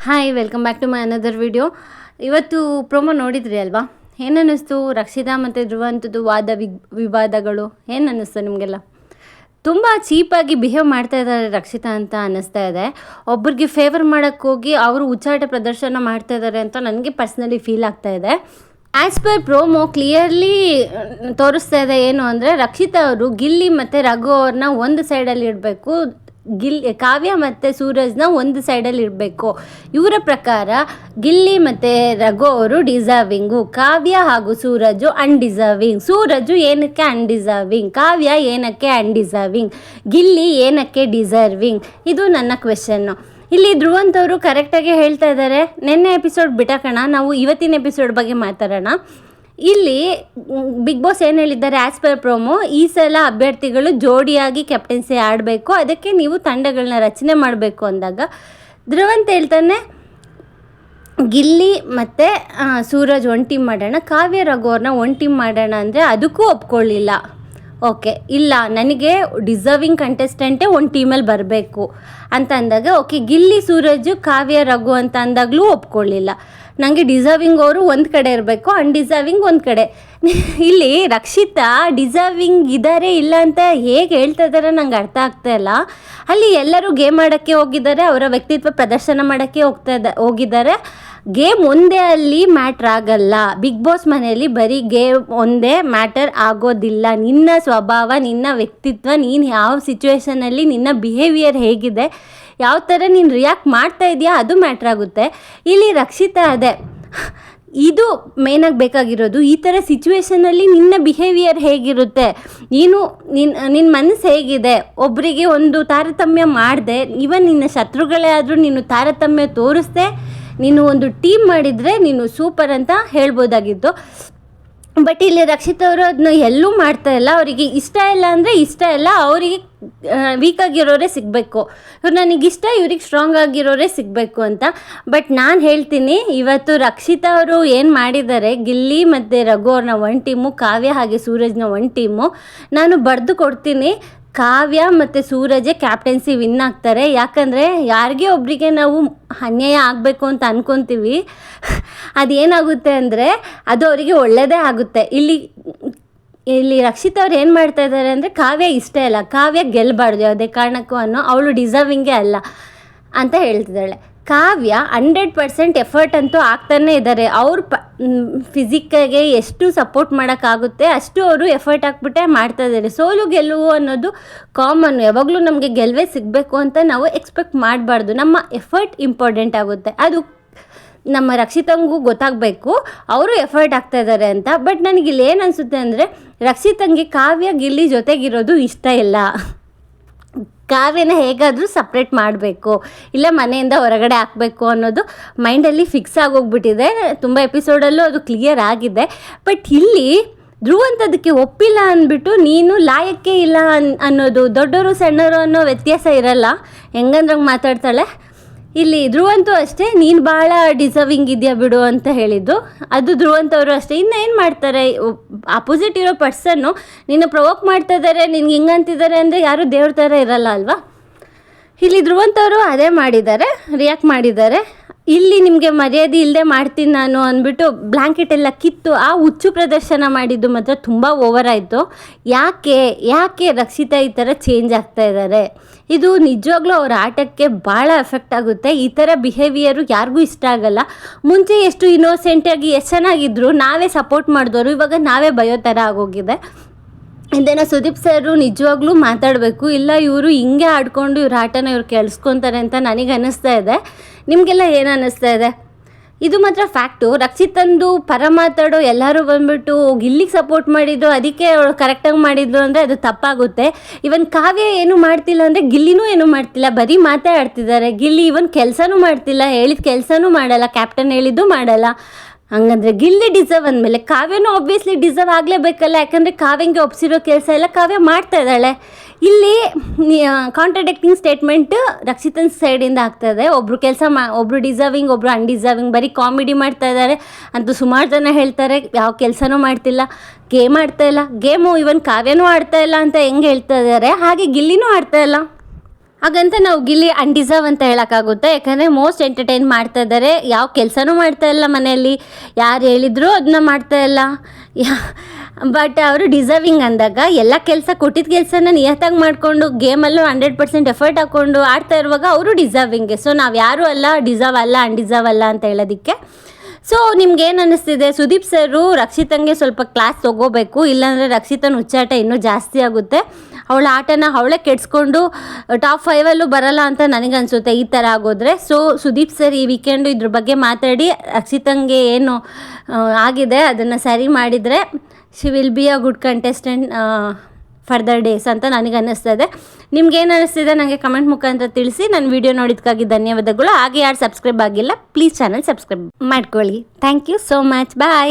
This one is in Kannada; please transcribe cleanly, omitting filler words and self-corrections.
Hi welcome back to my another video. ಇವತ್ತು ಪ್ರೊಮೋ ನೋಡಿದ್ರಿ ಅಲ್ವಾ? ಏನನ್ನಿಸ್ತು? ರಕ್ಷಿತಾ ಮತ್ತು ಧ್ರುವಂಥದ್ದು ವಿವಾದಗಳು ಏನು ಅನ್ನಿಸ್ತು ನಿಮಗೆಲ್ಲ? ತುಂಬ ಚೀಪಾಗಿ ಬಿಹೇವ್ ಮಾಡ್ತಾ ಇದ್ದಾರೆ ರಕ್ಷಿತಾ ಅಂತ ಅನ್ನಿಸ್ತಾ ಇದೆ. ಒಬ್ರಿಗೆ ಫೇವರ್ ಮಾಡೋಕ್ಕೆ ಹೋಗಿ ಅವರು ಉಚ್ಚಾಟ ಪ್ರದರ್ಶನ ಮಾಡ್ತಾ ಇದ್ದಾರೆ ಅಂತ ನನಗೆ ಪರ್ಸ್ನಲಿ ಫೀಲ್ ಆಗ್ತಾ ಇದೆ. ಆ್ಯಸ್ ಪರ್ ಪ್ರೋಮೋ ಕ್ಲಿಯರ್ಲಿ ತೋರಿಸ್ತಾ ಇದೆ ಏನು ಅಂದರೆ, ರಕ್ಷಿತಾ ಅವರು ಗಿಲ್ಲಿ ಮತ್ತು ರಘು ಅವ್ರನ್ನ ಒಂದು ಸೈಡಲ್ಲಿ ಇಡಬೇಕು, ಕಾವ್ಯ ಮತ್ತು ಸೂರಜ್ನ ಒಂದು ಸೈಡಲ್ಲಿ ಇಡಬೇಕು. ಇವರ ಪ್ರಕಾರ ಗಿಲ್ಲಿ ಮತ್ತು ರಘು ಅವರು ಡಿಸರ್ವಿಂಗು, ಕಾವ್ಯ ಹಾಗೂ ಸೂರಜು ಅನ್ಡಿಸರ್ವಿಂಗ್. ಸೂರಜು ಏನಕ್ಕೆ ಅನ್ಡಿಸರ್ವಿಂಗ್, ಕಾವ್ಯ ಏನಕ್ಕೆ ಅನ್ಡಿಸರ್ವಿಂಗ್, ಗಿಲ್ಲಿ ಏನಕ್ಕೆ ಡಿಸರ್ವಿಂಗ್? ಇದು ನನ್ನ ಕ್ವೆಶನ್ನು. ಇಲ್ಲಿ ಧ್ರುವಂತವರು ಕರೆಕ್ಟಾಗಿ ಹೇಳ್ತಾ ಇದ್ದಾರೆ. ನಿನ್ನೆ ಎಪಿಸೋಡ್ ಬಿಟ್ಟಕೋಣ, ನಾವು ಇವತ್ತಿನ ಎಪಿಸೋಡ್ ಬಗ್ಗೆ ಮಾತಾಡೋಣ. ಇಲ್ಲಿ ಬಿಗ್ ಬಾಸ್ ಏನು ಹೇಳಿದ್ದಾರೆ ಆ್ಯಸ್ ಪರ್ ಪ್ರೋಮೋ, ಈ ಸಲ ಅಭ್ಯರ್ಥಿಗಳು ಜೋಡಿಯಾಗಿ ಕ್ಯಾಪ್ಟನ್ಸಿ ಆಡಬೇಕು, ಅದಕ್ಕೆ ನೀವು ತಂಡಗಳನ್ನ ರಚನೆ ಮಾಡಬೇಕು ಅಂದಾಗ ಧ್ರುವಂತ್ ಹೇಳ್ತಾನೆ ಗಿಲ್ಲಿ ಮತ್ತು ಸೂರಜ್ ಒನ್ ಟೀಮ್ ಮಾಡೋಣ, ಕಾವ್ಯ ರಘು ಅವ್ರನ್ನ ಒನ್ ಟೀಮ್ ಮಾಡೋಣ ಅಂದರೆ ಅದಕ್ಕೂ ಒಪ್ಕೊಳ್ಳಿಲ್ಲ. ಓಕೆ, ಇಲ್ಲ ನನಗೆ ಡಿಸರ್ವಿಂಗ್ ಕಂಟೆಸ್ಟೆಂಟೇ ಒಂದು ಟೀಮಲ್ಲಿ ಬರಬೇಕು ಅಂತ ಅಂದಾಗ ಓಕೆ, ಗಿಲ್ಲಿ ಸೂರಜು ಕಾವ್ಯ ರಘು ಅಂತ ಅಂದಾಗಲೂ ಒಪ್ಕೊಳ್ಳಿಲ್ಲ. ನನಗೆ ಡಿಸರ್ವಿಂಗ್ ಅವರು ಒಂದು ಕಡೆ ಇರಬೇಕು, ಅನ್ಡಿಸರ್ವಿಂಗ್ ಒಂದು ಕಡೆ. ಇಲ್ಲಿ ರಕ್ಷಿತಾ ಡಿಸರ್ವಿಂಗ್ ಇದ್ದಾರೆ ಇಲ್ಲ ಅಂತ ಹೇಗೆ ಹೇಳ್ತಾ ಇದ್ದಾರೆ ನಂಗೆ ಅರ್ಥ ಆಗ್ತಾ ಇಲ್ಲ. ಅಲ್ಲಿ ಎಲ್ಲರೂ ಗೇಮ್ ಆಡೋಕ್ಕೆ ಹೋಗಿದ್ದಾರೆ, ಅವರ ವ್ಯಕ್ತಿತ್ವ ಪ್ರದರ್ಶನ ಮಾಡೋಕ್ಕೆ ಹೋಗಿದ್ದಾರೆ. ಗೇಮ್ ಒಂದೇ ಅಲ್ಲಿ ಮ್ಯಾಟ್ರ್ ಆಗಲ್ಲ. ಬಿಗ್ ಬಾಸ್ ಮನೆಯಲ್ಲಿ ಬರೀ ಗೇಮ್ ಒಂದೇ ಮ್ಯಾಟರ್ ಆಗೋದಿಲ್ಲ. ನಿನ್ನ ಸ್ವಭಾವ, ನಿನ್ನ ವ್ಯಕ್ತಿತ್ವ, ನೀನು ಯಾವ ಸಿಚುವೇಶನಲ್ಲಿ ನಿನ್ನ ಬಿಹೇವಿಯರ್ ಹೇಗಿದೆ, ಯಾವ ಥರ ನೀನು ರಿಯಾಕ್ಟ್ ಮಾಡ್ತಾ ಇದೆಯಾ, ಅದು ಮ್ಯಾಟ್ರ್ ಆಗುತ್ತೆ. ಇಲ್ಲಿ ರಕ್ಷಿತಾ ಅದೇ ಇದು ಮೇನಾಗಿ ಬೇಕಾಗಿರೋದು. ಈ ಥರ ಸಿಚುವೇಶನಲ್ಲಿ ನಿನ್ನ ಬಿಹೇವಿಯರ್ ಹೇಗಿರುತ್ತೆ, ನಿನ್ನ ಮನಸ್ಸು ಹೇಗಿದೆ, ಒಬ್ಬರಿಗೆ ಒಂದು ತಾರತಮ್ಯ ಮಾಡಿದೆ, ಇವನ್ ನಿನ್ನ ಶತ್ರುಗಳೇ ಆದರೂ ನೀನು ತಾರತಮ್ಯ ತೋರಿಸ್ದೆ, ನೀನು ಒಂದು ಟೀಮ್ ಮಾಡಿದರೆ ನೀನು ಸೂಪರ್ ಅಂತ ಹೇಳ್ಬೋದಾಗಿತ್ತು. ಬಟ್ ಇಲ್ಲಿ ರಕ್ಷಿತ್ ಅವರು ಅದನ್ನ ಎಲ್ಲೂ ಮಾಡ್ತಾ ಇಲ್ಲ. ಅವರಿಗೆ ಇಷ್ಟ ಇಲ್ಲ ಅಂದರೆ ಇಷ್ಟ ಇಲ್ಲ, ಅವರಿಗೆ ವೀಕ್ ಆಗಿರೋರೇ ಸಿಗಬೇಕು, ಇವ್ರು ನನಗಿಷ್ಟ, ಇವ್ರಿಗೆ ಸ್ಟ್ರಾಂಗ್ ಆಗಿರೋರೇ ಸಿಗಬೇಕು ಅಂತ. ಬಟ್ ನಾನು ಹೇಳ್ತೀನಿ, ಇವತ್ತು ರಕ್ಷಿತಾ ಅವರು ಏನು ಮಾಡಿದ್ದಾರೆ, ಗಿಲ್ಲಿ ಮತ್ತು ರಘು ಅವ್ರನ್ನ ಒನ್ ಟೀಮು, ಕಾವ್ಯ ಹಾಗೆ ಸೂರಜ್ನ ಒನ್ ಟೀಮು, ನಾನು ಬರೆದು ಕೊಡ್ತೀನಿ. ಕಾವ್ಯ ಮತ್ತು ಸೂರಜೇ ಕ್ಯಾಪ್ಟನ್ಸಿ ವಿನ್ ಆಗ್ತಾರೆ. ಯಾಕಂದರೆ ಯಾರಿಗೆ ಒಬ್ಬರಿಗೆ ನಾವು ಅನ್ಯಾಯ ಆಗಬೇಕು ಅಂತ ಅಂದ್ಕೊತೀವಿ, ಅದೇನಾಗುತ್ತೆ ಅಂದರೆ ಅದು ಅವರಿಗೆ ಒಳ್ಳೆಯದೇ ಆಗುತ್ತೆ. ಇಲ್ಲಿ ರಕ್ಷಿತ್ ಅವ್ರು ಏನು ಮಾಡ್ತಾ ಇದ್ದಾರೆ ಅಂದರೆ, ಕಾವ್ಯ ಇಷ್ಟ ಇಲ್ಲ, ಕಾವ್ಯ ಗೆಲ್ಲಬಾರ್ದು ಯಾವುದೇ ಕಾರಣಕ್ಕೂ ಅವಳು ಡಿಸರ್ವಿಂಗೇ ಅಲ್ಲ ಅಂತ ಹೇಳ್ತಿದ್ದಾಳೆ. ಕಾವ್ಯ 100% ಎಫರ್ಟ್ ಅಂತೂ ಆಗ್ತಾನೇ ಇದ್ದಾರೆ. ಅವ್ರು ಫಿಸಿಕ್ಕಾಗೆ ಎಷ್ಟು ಸಪೋರ್ಟ್ ಮಾಡೋಕ್ಕಾಗುತ್ತೆ ಅಷ್ಟು ಅವರು ಎಫರ್ಟ್ ಹಾಕ್ಬಿಟ್ಟೆ ಮಾಡ್ತಾ ಇದ್ದಾರೆ. ಸೋಲು ಗೆಲುವು ಅನ್ನೋದು ಕಾಮನ್, ಯಾವಾಗಲೂ ನಮಗೆ ಗೆಲುವೇ ಸಿಗಬೇಕು ಅಂತ ನಾವು ಎಕ್ಸ್ಪೆಕ್ಟ್ ಮಾಡಬಾರ್ದು. ನಮ್ಮ ಎಫರ್ಟ್ ಇಂಪಾರ್ಟೆಂಟ್ ಆಗುತ್ತೆ, ಅದು ನಮ್ಮ ರಕ್ಷಿತಂಗೂ ಗೊತ್ತಾಗಬೇಕು ಅವರು ಎಫರ್ಟ್ ಆಗ್ತಾ ಇದ್ದಾರೆ ಅಂತ. ಬಟ್ ನನಗಿಲ್ಲಿ ಏನು ಅನಿಸುತ್ತೆ ಅಂದರೆ, ರಕ್ಷಿತಂಗೆ ಕಾವ್ಯ ಗಿಲ್ಲಿ ಜೊತೆಗಿರೋದು ಇಷ್ಟ ಇಲ್ಲ. ಕಾವ್ಯನ ಹೇಗಾದರೂ ಸಪ್ರೇಟ್ ಮಾಡಬೇಕು, ಇಲ್ಲ ಮನೆಯಿಂದ ಹೊರಗಡೆ ಹಾಕಬೇಕು ಅನ್ನೋದು ಮೈಂಡಲ್ಲಿ ಫಿಕ್ಸ್ ಆಗೋಗ್ಬಿಟ್ಟಿದೆ. ತುಂಬ ಎಪಿಸೋಡಲ್ಲೂ ಅದು ಕ್ಲಿಯರ್ ಆಗಿದೆ. ಬಟ್ ಇಲ್ಲಿ ಧ್ರುವಂಥದಕ್ಕೆ ಒಪ್ಪಿಲ್ಲ ಅಂದ್ಬಿಟ್ಟು ನೀನು ಲಾಯಕ್ಕೆ ಇಲ್ಲ ಅನ್ನೋದು, ದೊಡ್ಡವರು ಸಣ್ಣವರು ಅನ್ನೋ ವ್ಯತ್ಯಾಸ ಇರಲ್ಲ, ಹೆಂಗಂದ್ರಂಗೆ ಮಾತಾಡ್ತಾಳೆ. ಇಲ್ಲಿ ಧ್ರುವಂತೂ ಅಷ್ಟೇ, ನೀನು ಭಾಳ ಡಿಸರ್ವಿಂಗ್ ಇದೆಯಾ ಬಿಡು ಅಂತ ಹೇಳಿದ್ದು. ಅದು ಧ್ರುವಂತವರು ಅಷ್ಟೇ. ಇನ್ನು ಏನು ಮಾಡ್ತಾರೆ, ಅಪೋಸಿಟ್ ಇರೋ ಪರ್ಸನ್ನು ನಿನ್ನ ಪ್ರವೋಕ್ ಮಾಡ್ತಾ ಇದ್ದಾರೆ, ನಿನ್ಗೆ ಹಿಂಗಂತಿದ್ದಾರೆ ಅಂದರೆ ಯಾರೂ ದೇವ್ರ ಥರ ಇರಲ್ಲ ಅಲ್ವಾ. ಇಲ್ಲಿ ಧ್ರುವಂತವರು ಅದೇ ಮಾಡಿದ್ದಾರೆ, ರಿಯಾಕ್ಟ್ ಮಾಡಿದ್ದಾರೆ. ಇಲ್ಲಿ ನಿಮಗೆ ಮರ್ಯಾದೆ ಇಲ್ಲದೆ ಮಾಡ್ತೀನಿ ನಾನು ಅಂದ್ಬಿಟ್ಟು ಬ್ಲ್ಯಾಂಕೆಟ್ ಎಲ್ಲ ಕಿತ್ತು ಆ ಹುಚ್ಚು ಪ್ರದರ್ಶನ ಮಾಡಿದ್ದು ಮಾತ್ರ ತುಂಬ ಓವರ್ ಆಯಿತು. ಯಾಕೆ ರಕ್ಷಿತಾ ಈ ಥರ ಚೇಂಜ್ ಆಗ್ತಾ ಇದ್ದಾರೆ? ಇದು ನಿಜವಾಗ್ಲೂ ಅವ್ರ ಆಟಕ್ಕೆ ಭಾಳ ಎಫೆಕ್ಟ್ ಆಗುತ್ತೆ. ಈ ಥರ ಬಿಹೇವಿಯರು ಯಾರಿಗೂ ಇಷ್ಟ ಆಗಲ್ಲ. ಮುಂಚೆ ಎಷ್ಟು ಇನ್ನೋಸೆಂಟಾಗಿ ಎಷ್ಟು ಚೆನ್ನಾಗಿದ್ರು, ನಾವೇ ಸಪೋರ್ಟ್ ಮಾಡಿದವರು, ಇವಾಗ ನಾವೇ ಬಯೋ ಥರ ಆಗೋಗಿದೆ. ಇದೇನೋ ಸುದೀಪ್ ಸರು ನಿಜವಾಗ್ಲೂ ಮಾತಾಡಬೇಕು. ಇಲ್ಲ ಇವರು ಹಿಂಗೆ ಆಡ್ಕೊಂಡು ಇವ್ರ ಆಟನ ಇವ್ರು ಕೇಳಿಸ್ಕೊತಾರೆ ಅಂತ ನನಗೆ ಅನ್ನಿಸ್ತಾ ಇದೆ. ನಿಮಗೆಲ್ಲ ಏನು ಅನ್ನಿಸ್ತಾ ಇದೆ? ಇದು ಮಾತ್ರ ಫ್ಯಾಕ್ಟು. ರಕ್ಷಿತಂದು ಪರ ಮಾತಾಡೋ ಎಲ್ಲರೂ ಬಂದುಬಿಟ್ಟು ಗಿಲ್ಲಿಗೆ ಸಪೋರ್ಟ್ ಮಾಡಿದ್ದು, ಅದಕ್ಕೆ ಅವಳು ಕರೆಕ್ಟಾಗಿ ಮಾಡಿದ್ರು ಅಂದರೆ ಅದು ತಪ್ಪಾಗುತ್ತೆ. ಇವನ್ ಕಾವ್ಯ ಏನು ಮಾಡ್ತಿಲ್ಲ ಅಂದರೆ ಗಿಲ್ಲಿನೂ ಏನೂ ಮಾಡ್ತಿಲ್ಲ, ಬರೀ ಮಾತೇ ಆಡ್ತಿದ್ದಾರೆ. ಗಿಲ್ಲಿ ಇವನ್ ಕೆಲಸನೂ ಮಾಡ್ತಿಲ್ಲ, ಹೇಳಿದ ಕೆಲಸನೂ ಮಾಡಲ್ಲ, ಕ್ಯಾಪ್ಟನ್ ಹೇಳಿದ್ದು ಮಾಡಲ್ಲ. ಹಂಗಂದ್ರೆ ಗಿಲ್ಲಿ ಡಿಸರ್ವ್ ಅಂದಮೇಲೆ ಕಾವ್ಯನೂ ಆಬ್ವಿಯಸ್ಲಿ ಡಿಸರ್ವ್ ಆಗಲೇಬೇಕಲ್ಲ. ಯಾಕಂದರೆ ಕಾವ್ಯಂಗೆ ಒಪ್ಸಿರೋ ಕೆಲಸ ಎಲ್ಲ ಕಾವ್ಯ ಮಾಡ್ತಾ ಇದ್ದಾಳೆ. ಇಲ್ಲಿ ಕಾಂಟ್ರಡಿಕ್ಟಿಂಗ್ ಸ್ಟೇಟ್ಮೆಂಟ್ ರಕ್ಷಿತನ್ ಸೈಡಿಂದ ಆಗ್ತಾಯಿದೆ. ಒಬ್ಬರು ಡಿಸರ್ವಿಂಗ್, ಒಬ್ಬರು ಅನ್ಡಿಸರ್ವಿಂಗ್, ಬರೀ ಕಾಮಿಡಿ ಮಾಡ್ತಾ ಇದ್ದಾರೆ ಅಂತೂ ಸುಮಾರು ಜನ ಹೇಳ್ತಾರೆ. ಯಾವ ಕೆಲಸನೂ ಮಾಡ್ತಿಲ್ಲ, ಗೇಮ್ ಆಡ್ತಾ ಇಲ್ಲ, ಗೇಮು ಇವನ್ ಕಾವ್ಯನೂ ಆಡ್ತಾ ಇಲ್ಲ ಅಂತ ಹೆಂಗೆ ಹೇಳ್ತಾ ಇದ್ದಾರೆ, ಹಾಗೆ ಗಿಲ್ಲಿನೂ ಆಡ್ತಾ ಇಲ್ಲ. ಹಾಗಂತ ನಾವು ಗಿಲ್ಲಿ ಅನ್ಡಿಸರ್ವ್ ಅಂತ ಹೇಳೋಕ್ಕಾಗುತ್ತೆ. ಯಾಕಂದರೆ ಮೋಸ್ಟ್ ಎಂಟರ್ಟೈನ್ ಮಾಡ್ತಾ ಇದ್ದಾರೆ. ಯಾವ ಕೆಲಸನೂ ಮಾಡ್ತಾ ಇಲ್ಲ ಮನೆಯಲ್ಲಿ, ಯಾರು ಹೇಳಿದ್ರು ಅದನ್ನ ಮಾಡ್ತಾ ಇಲ್ಲ. ಬಟ್ ಅವರು ಡಿಸರ್ವಿಂಗ್ ಅಂದಾಗ ಎಲ್ಲ ಕೆಲಸ ಕೊಟ್ಟಿದ್ದ ಕೆಲಸನ ನಿಯತ್ತಾಗಿ ಮಾಡಿಕೊಂಡು ಗೇಮಲ್ಲೂ 100% ಎಫರ್ಟ್ ಹಾಕ್ಕೊಂಡು ಆಡ್ತಾ ಇರುವಾಗ ಅವರು ಡಿಸರ್ವಿಂಗೆ. ಸೊ ನಾವು ಯಾರೂ ಅಲ್ಲ, ಡಿಸರ್ವ್ ಅಲ್ಲ, ಅನ್ಡಿಸರ್ವ್ ಅಲ್ಲ ಅಂತ ಹೇಳೋದಕ್ಕೆ. ಸೊ ನಿಮ್ಗೇನು ಅನ್ನಿಸ್ತಿದೆ? ಸುದೀಪ್ ಸರು ರಕ್ಷಿತಂಗೆ ಸ್ವಲ್ಪ ಕ್ಲಾಸ್ ತೊಗೋಬೇಕು, ಇಲ್ಲಾಂದರೆ ರಕ್ಷಿತನ ಹುಚ್ಚಾಟ ಇನ್ನೂ ಜಾಸ್ತಿ ಆಗುತ್ತೆ. ಅವಳ ಆಟನ ಅವಳೇ ಕೆಡಿಸ್ಕೊಂಡು ಟಾಪ್ 5 ಬರಲ್ಲ ಅಂತ ನನಗನ್ಸುತ್ತೆ ಈ ಥರ ಆಗೋದ್ರೆ. ಸೊ ಸುದೀಪ್ ಸರ್ ಈ ವೀಕೆಂಡು ಇದ್ರ ಬಗ್ಗೆ ಮಾತಾಡಿ ರಕ್ಷಿತಂಗೆ ಏನು ಆಗಿದೆ ಅದನ್ನು ಸರಿ ಮಾಡಿದರೆ she will be a good contestant further days ಅಂತ ನನಗೆ ಅನ್ನಿಸ್ತದೆ. ನಿಮ್ಗೇನು ಅನ್ನಿಸ್ತಿದೆ ನನಗೆ ಕಮೆಂಟ್ ಮುಖಾಂತರ ತಿಳಿಸಿ. ನನ್ನ ವಿಡಿಯೋ ನೋಡಿದ್ದಕ್ಕಾಗಿ ಧನ್ಯವಾದಗಳು. ಹಾಗೆ ಯಾರು ಸಬ್ಸ್ಕ್ರೈಬ್ ಆಗಿಲ್ಲ ಪ್ಲೀಸ್ ಚಾನಲ್ ಸಬ್ಸ್ಕ್ರೈಬ್ ಮಾಡ್ಕೊಳ್ಳಿ. Thank you so much. Bye.